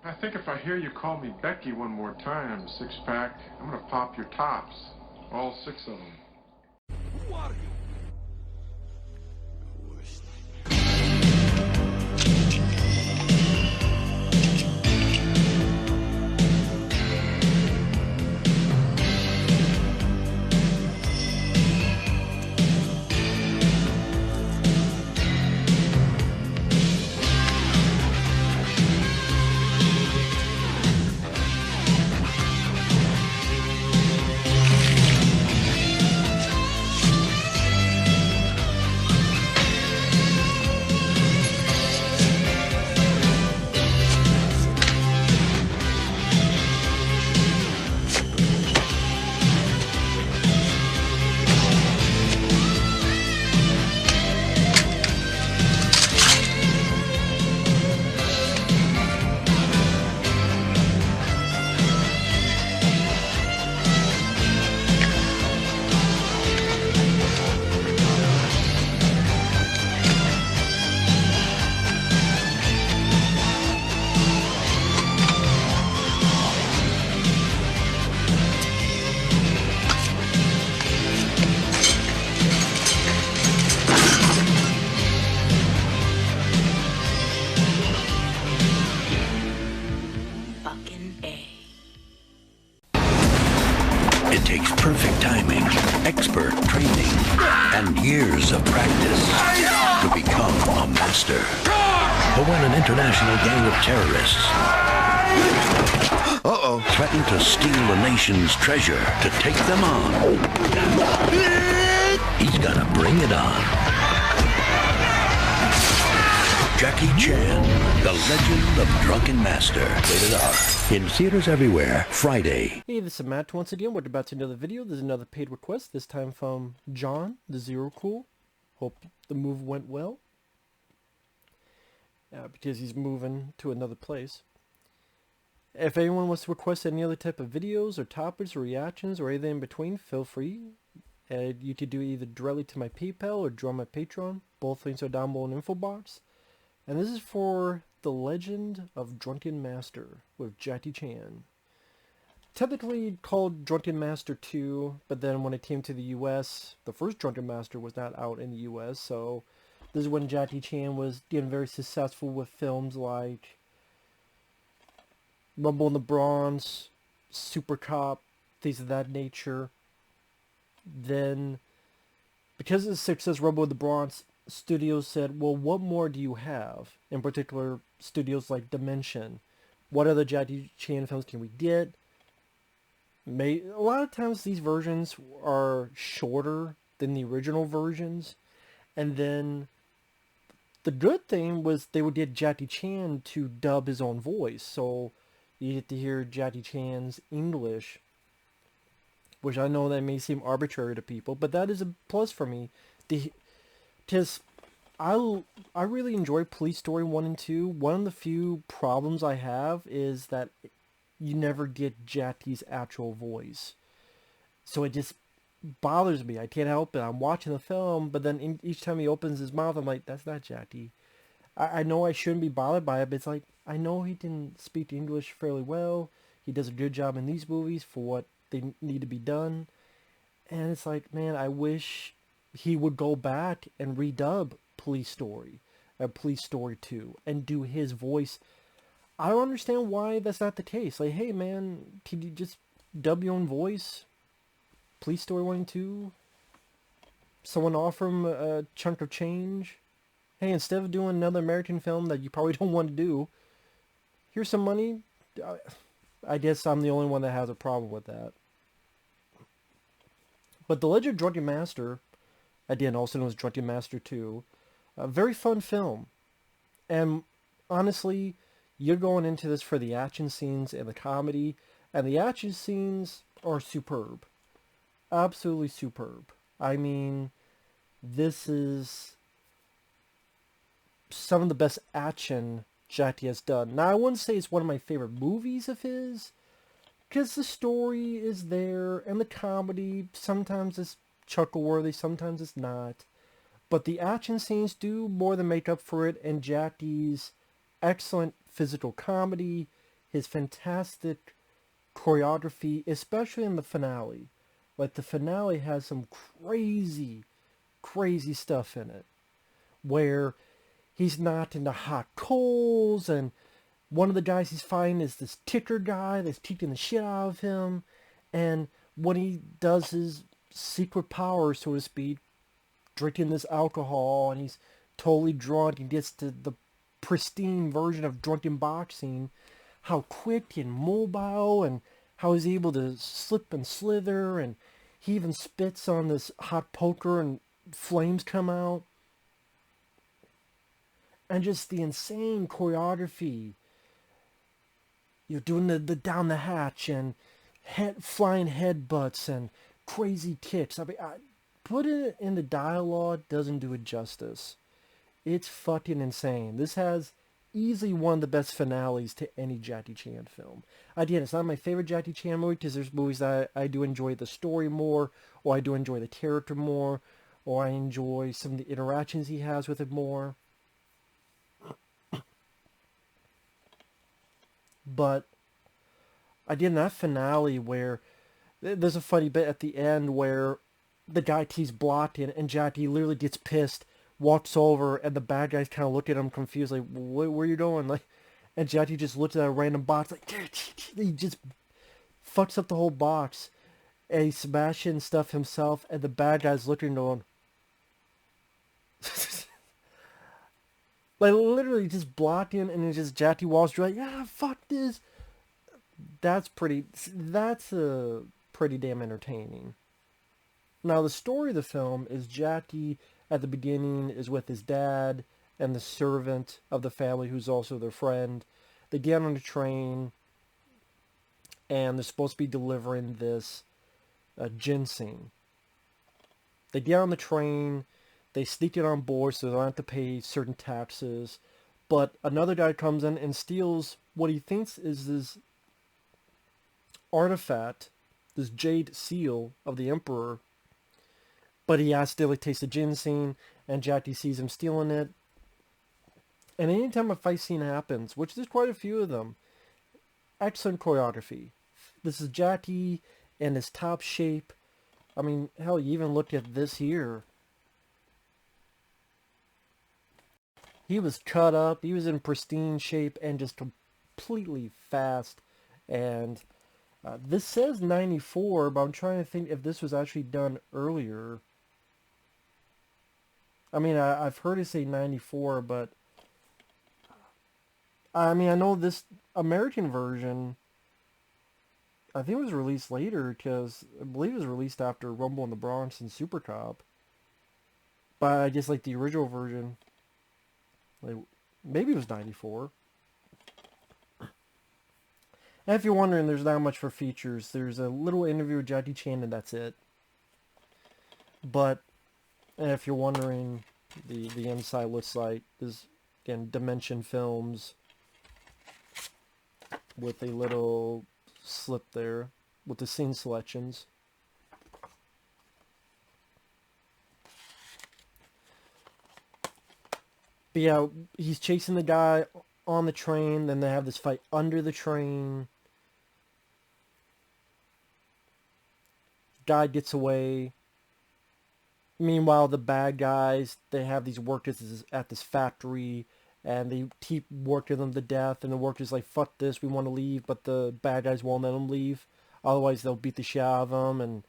I think if I hear you call me Becky one more time, six-pack, I'm gonna pop your tops. All six of them. Who are you? It takes perfect timing, expert training, and years of practice to become a master. But when an international gang of terrorists threaten to steal a nation's treasure to take them on, he's gonna bring it on. Jackie Chan, The Legend of Drunken Master. Rated R. In theaters everywhere, Friday. Hey, this is Matt once again. We're about to another video. There's another paid request, this time from John, the Zero Cool. Hope the move went well. Because he's moving to another place. If anyone wants to request any other type of videos or topics or reactions or anything in between, feel free. You could do either directly to my PayPal or join my Patreon. Both links are down below in the info box. And this is for The Legend of Drunken Master with Jackie Chan. Technically called Drunken Master II, but then when it came to the US, the first Drunken Master was not out in the US, so this is when Jackie Chan was getting very successful with films like Rumble in the Bronx, Super Cop, things of that nature. Then, because of the success of Rumble in the Bronx, studios said, well, what more do you have? In particular, studios like Dimension. What other Jackie Chan films can we get? A lot of times these versions are shorter than the original versions. And then the good thing was they would get Jackie Chan to dub his own voice. So you get to hear Jackie Chan's English, which I know that may seem arbitrary to people, but that is a plus for me. Because I really enjoy Police Story 1 and 2. One of the few problems I have is that you never get Jackie's actual voice. So it just bothers me. I can't help it. I'm watching the film, but then each time he opens his mouth, I'm like, that's not Jackie. I know I shouldn't be bothered by it, but it's like, I know he can speak English fairly well. He does a good job in these movies for what they need to be done. And it's like, man, I wish he would go back and redub Police Story, Police Story 2, and do his voice. I don't understand why that's not the case. Like, hey man, can you just dub your own voice? Police Story 1 and 2? Someone offer him a chunk of change? Hey, instead of doing another American film that you probably don't want to do, here's some money. I guess I'm the only one that has a problem with that. But The Legend of Drunken Master, again, also known as Drunken Master II, a very fun film. And honestly, you're going into this for the action scenes and the comedy, and the action scenes are superb. Absolutely superb. I mean, this is some of the best action Jackie has done. Now, I wouldn't say it's one of my favorite movies of his, because the story is there, and the comedy, sometimes it's chuckle-worthy, sometimes it's not. But the action scenes do more than make up for it, and Jackie's excellent physical comedy, his fantastic choreography, especially in the finale. Like, the finale has some crazy, crazy stuff in it, where he's not into hot coals, and one of the guys he's fighting is this ticker guy that's kicking the shit out of him, and when he does his secret power, so to speak, drinking this alcohol, and he's totally drunk and gets to the pristine version of drunken boxing, how quick and mobile, and how he's able to slip and slither, and he even spits on this hot poker and flames come out. And just the insane choreography. You're doing the down the hatch and flying headbutts and crazy kicks. I mean, put it in the dialogue doesn't do it justice. It's fucking insane. This has easily one of the best finales to any Jackie Chan film. Again, it's not my favorite Jackie Chan movie because there's movies that I do enjoy the story more, or I do enjoy the character more, or I enjoy some of the interactions he has with it more. But again, that finale where there's a funny bit at the end where the guy keeps blocking and Jackie literally gets pissed, walks over, and the bad guys kind of look at him confused, like, where are you going? Like, and Jackie just looks at a random box, like, he just fucks up the whole box, and he's smashing stuff himself, and the bad guy's looking going, like, literally just blocking, and it's just Jackie walks through, like, yeah, fuck this. That's pretty damn entertaining. Now, the story of the film is Jackie, at the beginning, is with his dad and the servant of the family, who's also their friend. They get on the train, and they're supposed to be delivering this ginseng. They get on the train, they sneak it on board so they don't have to pay certain taxes, but another guy comes in and steals what he thinks is this artifact, this jade seal of the emperor, but he accidentally tastes the ginseng, and Jackie sees him stealing it. And anytime a fight scene happens, which there's quite a few of them, excellent choreography. This is Jackie in his top shape. I mean, hell, you even look at this here. He was cut up, he was in pristine shape, and just completely fast. And this says 94, but I'm trying to think if this was actually done earlier. I mean, I've heard it say 94, but I mean, I know this American version, I think it was released later, because I believe it was released after Rumble in the Bronx and Super Cop. But I guess, like, the original version, like, maybe it was 94. And if you're wondering, there's not much for features. There's a little interview with Jackie Chan, and that's it. But if you're wondering, the inside looks like is, again, Dimension Films with a little slip there with the scene selections. But yeah, he's chasing the guy on the train, then they have this fight under the train. Guy gets away. Meanwhile, the bad guys, they have these workers at this factory, and they keep working them to death, and the workers like, fuck this, we want to leave, but the bad guys won't let them leave. Otherwise, they'll beat the shit out of them and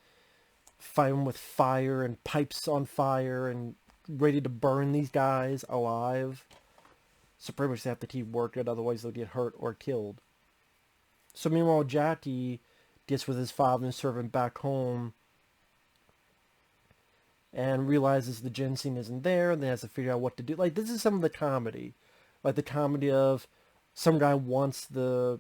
fight them with fire and pipes on fire and ready to burn these guys alive. So pretty much they have to keep working, otherwise they'll get hurt or killed. So meanwhile, Jackie gets with his father and servant back home and realizes the ginseng isn't there, and then has to figure out what to do. Like, this is some of the comedy. Like, the comedy of some guy wants the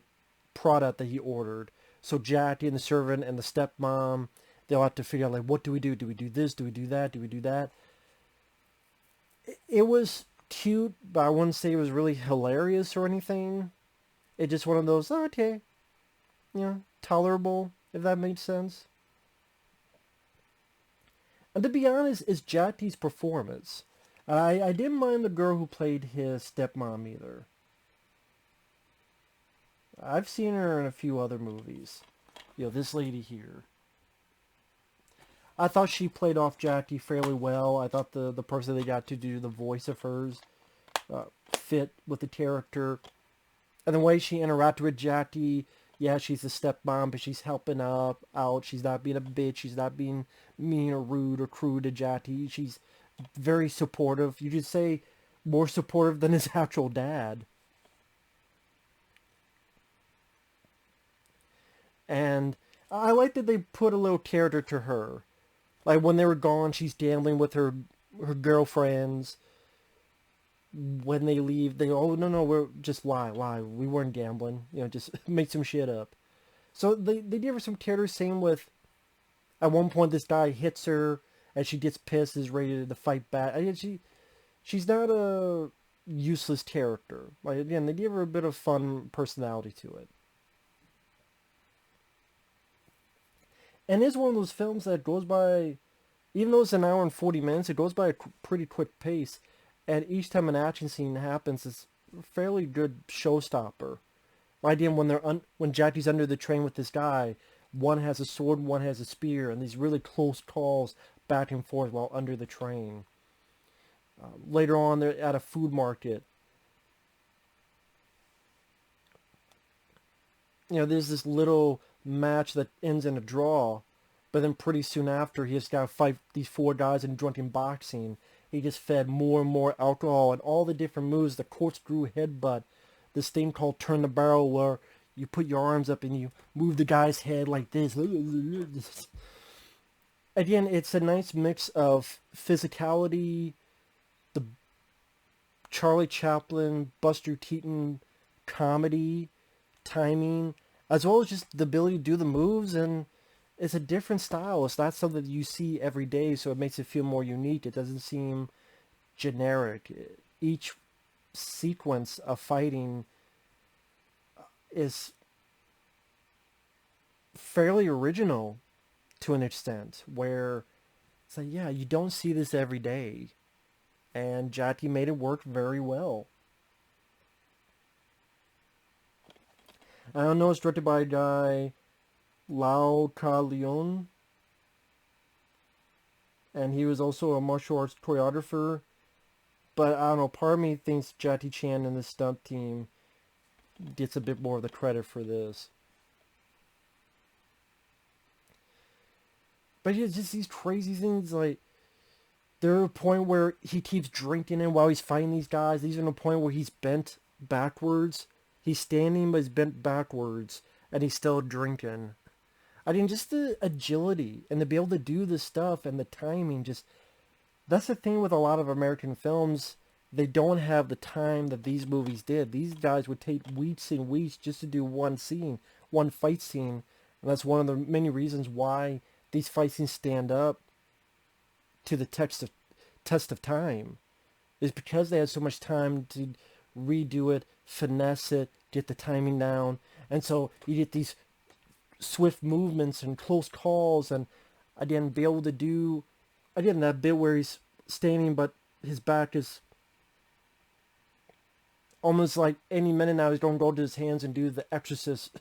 product that he ordered. So Jackie and the servant and the stepmom, they'll have to figure out, like, what do we do? Do we do this? Do we do that? Do we do that? It was cute, but I wouldn't say it was really hilarious or anything. It's just one of those, oh, okay, you know, tolerable, if that makes sense. And to be honest, it's Jackie's performance. I didn't mind the girl who played his stepmom either. I've seen her in a few other movies. You know, this lady here. I thought she played off Jackie fairly well. I thought the person they got to do the voice of hers fit with the character. And the way she interacted with Jackie, yeah, she's a stepmom, but she's helping out. She's not being a bitch. She's not being mean or rude or crude to Jackie. She's very supportive. You could say more supportive than his actual dad. And I like that they put a little character to her. Like when they were gone, she's gambling with her girlfriends. When they leave, they oh no, we're just lie. We weren't gambling. You know, just make some shit up. So they give her some character. Same with, at one point this guy hits her and she gets pissed, is ready to fight back. I mean, she's not a useless character. Like again, they give her a bit of fun personality to it. And it's one of those films that goes by, even though it's an hour and 40 minutes, it goes by a pretty quick pace. And each time an action scene happens, it's a fairly good showstopper. Like again, when Jackie's under the train with this guy, one has a sword, one has a spear, and these really close calls back and forth while under the train. Later on, they're at a food market. You know, there's this little match that ends in a draw, but then pretty soon after, he just got to fight these four guys in drunken boxing. He just fed more and more alcohol and all the different moves, the corkscrew headbutt, this thing called turn the barrel where you put your arms up and you move the guy's head like this. Again, it's a nice mix of physicality, the Charlie Chaplin, Buster Keaton comedy, timing, as well as just the ability to do the moves, and it's a different style. It's not something that you see every day, so it makes it feel more unique. It doesn't seem generic. Each sequence of fighting is fairly original to an extent, where it's like, yeah, you don't see this every day. And Jackie made it work very well. I don't know, it's directed by a guy, Lau Kar-leung, and he was also a martial arts choreographer. But I don't know, part of me thinks Jackie Chan and the stunt team gets a bit more of the credit for this. But yeah, just these crazy things, like, there's a point where he keeps drinking and while he's fighting these guys. He's in a point where he's bent backwards. He's standing, but he's bent backwards, and he's still drinking. I mean, just the agility, and to be able to do this stuff, and the timing, just, that's the thing with a lot of American films. They don't have the time that these movies did. These guys would take weeks and weeks just to do one scene, one fight scene, and that's one of the many reasons why these fight scenes stand up to the test of time, is because they had so much time to redo it, finesse it, get the timing down, and so you get these swift movements and close calls, and again, be able to do, again, that bit where he's standing but his back is almost like any minute now he's going to go to his hands and do the Exorcist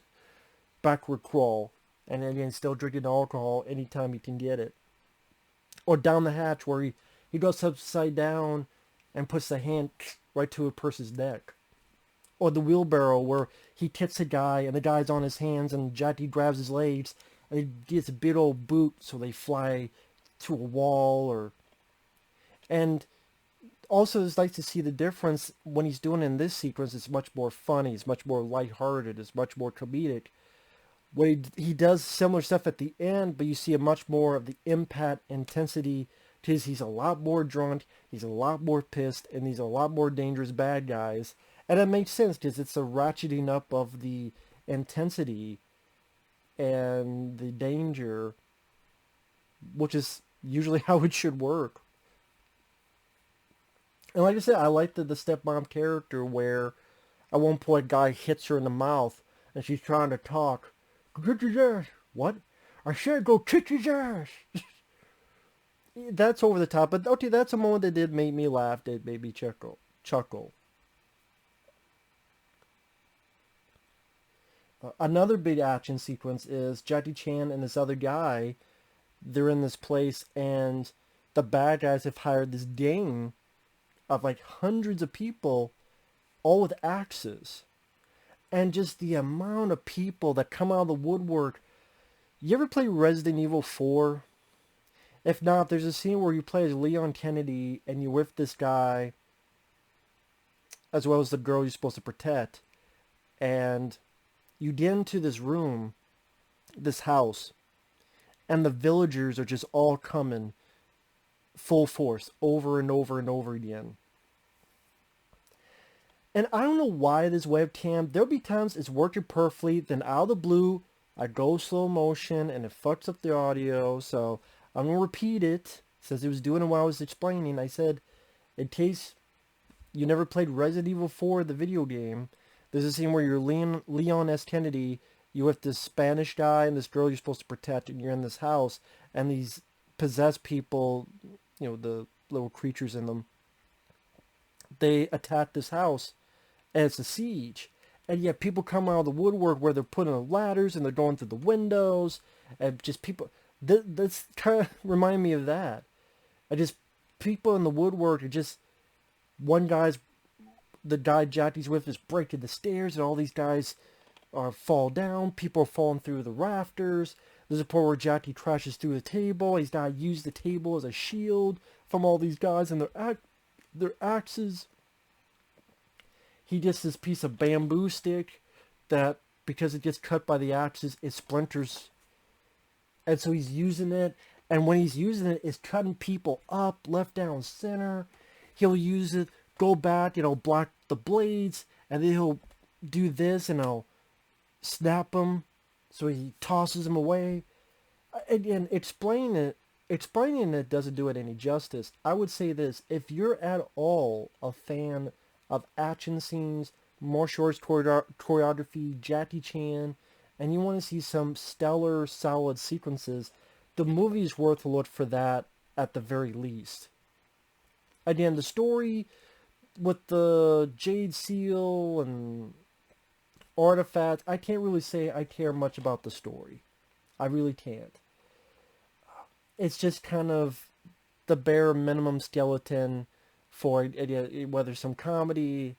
backward crawl, and again, still drinking alcohol anytime he can get it. Or down the hatch where he goes upside down and puts the hand right to a person's neck. Or the wheelbarrow where he kicks a guy and the guy's on his hands and Jackie grabs his legs and he gets a big old boot so they fly to a wall. And also it's nice to see the difference when he's doing it in this sequence. It's much more funny, it's much more lighthearted, it's much more comedic. When he does similar stuff at the end, but you see a much more of the impact, intensity, because he's a lot more drunk, he's a lot more pissed, and he's a lot more dangerous bad guys. And it makes sense, because it's a ratcheting up of the intensity and the danger, which is usually how it should work. And like I said, I like the stepmom character where at one point a guy hits her in the mouth, and she's trying to talk. Kick his ass. What? I said go kick his ass. That's over the top, but okay, that's a moment that did make me laugh, that made me chuckle. Another big action sequence is Jackie Chan and this other guy. They're in this place, and the bad guys have hired this gang of like hundreds of people, all with axes. And just the amount of people that come out of the woodwork. You ever play Resident Evil 4? If not, there's a scene where you play as Leon Kennedy and you're with this guy, as well as the girl you're supposed to protect. And you get into this room, this house, and the villagers are just all coming full force over and over and over again. And I don't know why this webcam, there'll be times it's working perfectly, then out of the blue, I go slow motion and it fucks up the audio, so I'm going to repeat it, since it was doing it while I was explaining. I said, in case you never played Resident Evil 4, the video game, there's a scene where you're Leon S. Kennedy, you're with this Spanish guy and this girl you're supposed to protect, and you're in this house, and these possessed people, you know, the little creatures in them, they attack this house, and it's a siege. And yet people come out of the woodwork where they're putting on ladders and they're going through the windows, and just people, this kind of reminded me of that. I just, people in the woodwork are just, the guy Jackie's with is breaking the stairs, and all these guys fall down. People are falling through the rafters. There's a point where Jackie crashes through the table. He's got to use the table as a shield from all these guys and their axes. He gets this piece of bamboo stick that, because it gets cut by the axes, it splinters. And so he's using it. And when he's using it, it's cutting people up, left, down, center. He'll use it, go back, block the blades, and then he'll do this, and he'll snap them. So he tosses them away. Again, explaining it doesn't do it any justice. I would say this: if you're at all a fan of action scenes, martial arts choreography, Jackie Chan, and you want to see some stellar, solid sequences, the movie's worth a look for that at the very least. Again, the story with the Jade Seal and artifacts, I can't really say I care much about the story. I really can't. It's just kind of the bare minimum skeleton for whether some comedy.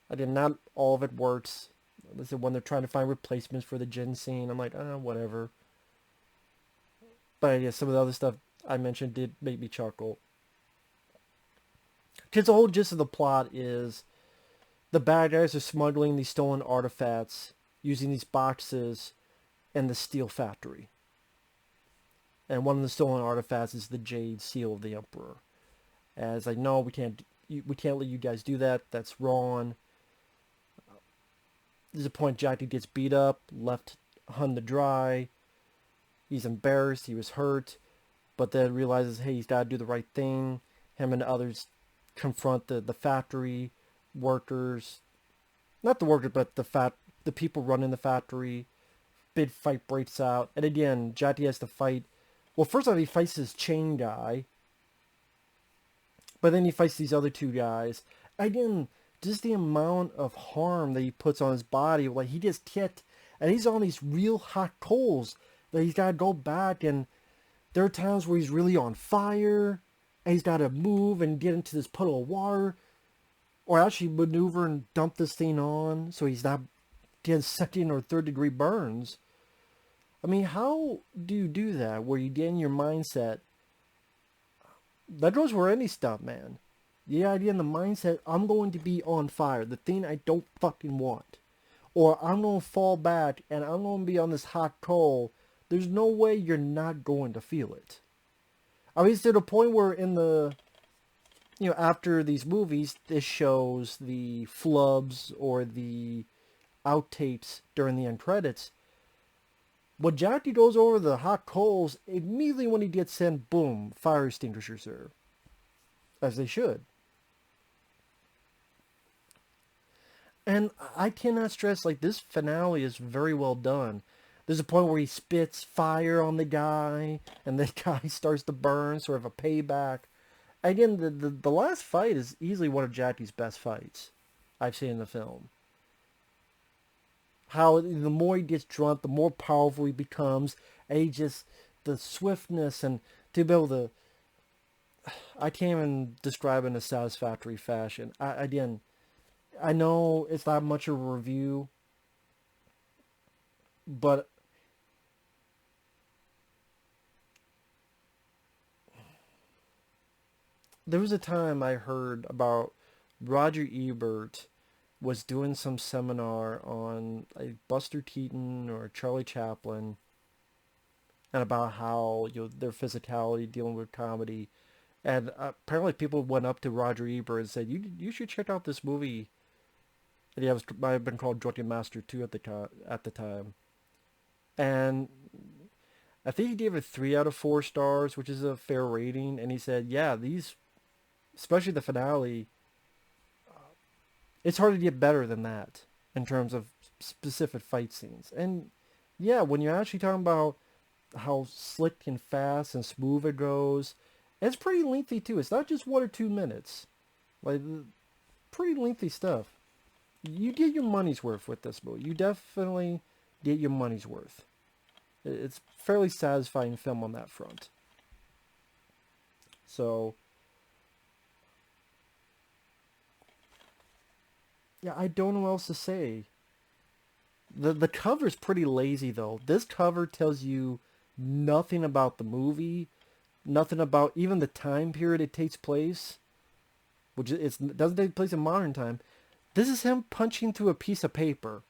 Again, not all of it works. Listen, when they're trying to find replacements for the gin scene, I'm like, whatever. But yeah, some of the other stuff I mentioned did make me chuckle. Because the whole gist of the plot is the bad guys are smuggling these stolen artifacts using these boxes in the steel factory. And one of the stolen artifacts is the Jade Seal of the Emperor. As like, no, we can't let you guys do that. That's wrong. There's a point Jackie gets beat up, left hung to dry. He's embarrassed. He was hurt, but then realizes, hey, he's got to do the right thing. Him and others confront the factory workers, not the workers, but the people running the factory. Big fight breaks out, and again, Jackie has to fight. Well, first off, he fights this chain guy, but then he fights these other two guys. Again, just the amount of harm that he puts on his body, like he gets kicked, and he's on these real hot coals that he's got to go back, and there are times where he's really on fire, and he's got to move and get into this puddle of water, or actually maneuver and dump this thing on, so he's not getting second or third degree burns. I mean, how do you do that, where you get in your mindset? That goes for any stuff, man. The idea in the mindset, I'm going to be on fire, the thing I don't fucking want. Or I'm going to fall back and I'm going to be on this hot coal. There's no way you're not going to feel it. I mean, it's to the point where in the, after these movies, this shows the flubs or the outtakes during the end credits. When Jackie goes over the hot coals, immediately when he gets in, boom, fire extinguisher, sir. As they should. And I cannot stress, this finale is very well done. There's a point where he spits fire on the guy, and the guy starts to burn, sort of a payback. Again, the last fight is easily one of Jackie's best fights I've seen in the film. how the more he gets drunk, the more powerful he becomes, and he just, the swiftness and to be able to, I can't even describe it in a satisfactory fashion. Again, I know it's not much of a review, but there was a time I heard about Roger Ebert was doing some seminar on like Buster Keaton or Charlie Chaplin, and about how their physicality dealing with comedy, and apparently people went up to Roger Ebert and said, "You should check out this movie." And yeah, it might have been called Drunken Master II at the time, and I think he gave it 3 out of 4 stars, which is a fair rating. And he said, "Yeah, these, especially the finale, it's hard to get better than that in terms of specific fight scenes." And yeah, when you're actually talking about how slick and fast and smooth it goes, it's pretty lengthy too. It's not just 1 or 2 minutes, like pretty lengthy stuff. You get your money's worth with this movie. You definitely get your money's worth. It's fairly satisfying film on that front. So yeah, I don't know what else to say. The cover's pretty lazy though. This cover tells you nothing about the movie, nothing about even the time period it takes place, which it doesn't take place in modern time. This is him punching through a piece of paper.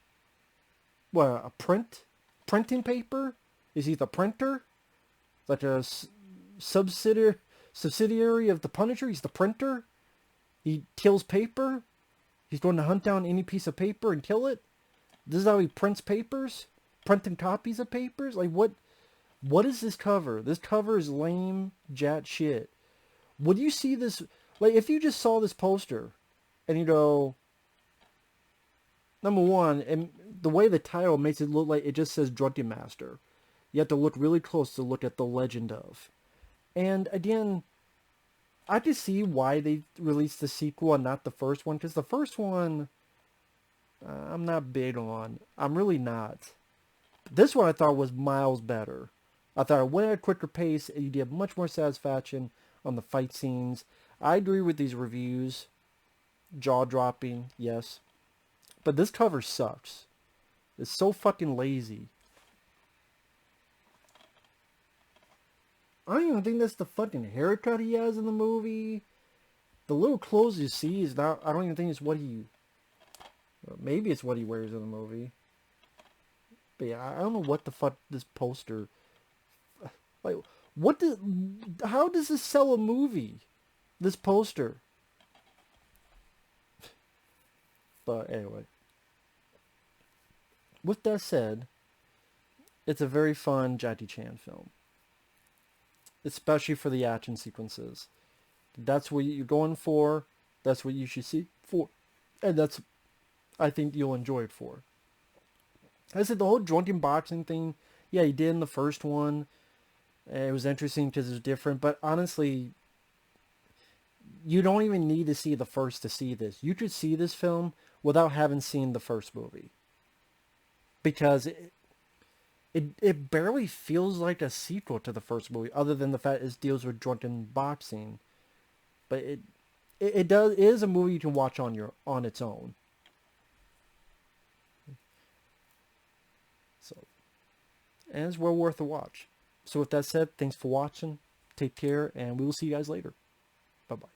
What, a printing paper? Is he the printer? Like a subsidiary of the Punisher? He's the printer? He kills paper? He's going to hunt down any piece of paper and kill it? This is how he prints papers? Printing copies of papers? Like, what is this cover? This cover is lame jack shit. Would you see this, like, if you just saw this poster and you go, number one, and the way the title makes it look like it just says Drunken Master. You have to look really close to look at the Legend of. And again, I can see why they released the sequel and not the first one, because the first one, I'm not big on. I'm really not. This one I thought was miles better. I thought it went at a quicker pace, and you get much more satisfaction on the fight scenes. I agree with these reviews. Jaw-dropping, yes. But this cover sucks. It's so fucking lazy. I don't even think that's the fucking haircut he has in the movie. The little clothes you see is not, I don't even think it's what he, maybe it's what he wears in the movie. But yeah, I don't know what the fuck this poster, like, how does this sell a movie? This poster. But anyway. With that said, it's a very fun Jackie Chan film. Especially for the action sequences. That's what you're going for. That's what you should see for. And that's, I think you'll enjoy it for. I said the whole drunken boxing thing, yeah, he did in the first one. It was interesting because it was different. But honestly, you don't even need to see the first to see this. You could see this film without having seen the first movie. Because it barely feels like a sequel to the first movie, other than the fact it deals with drunken boxing. But it is a movie you can watch on its own. So, and it's well worth a watch. So with that said, thanks for watching. Take care, and we will see you guys later. Bye-bye.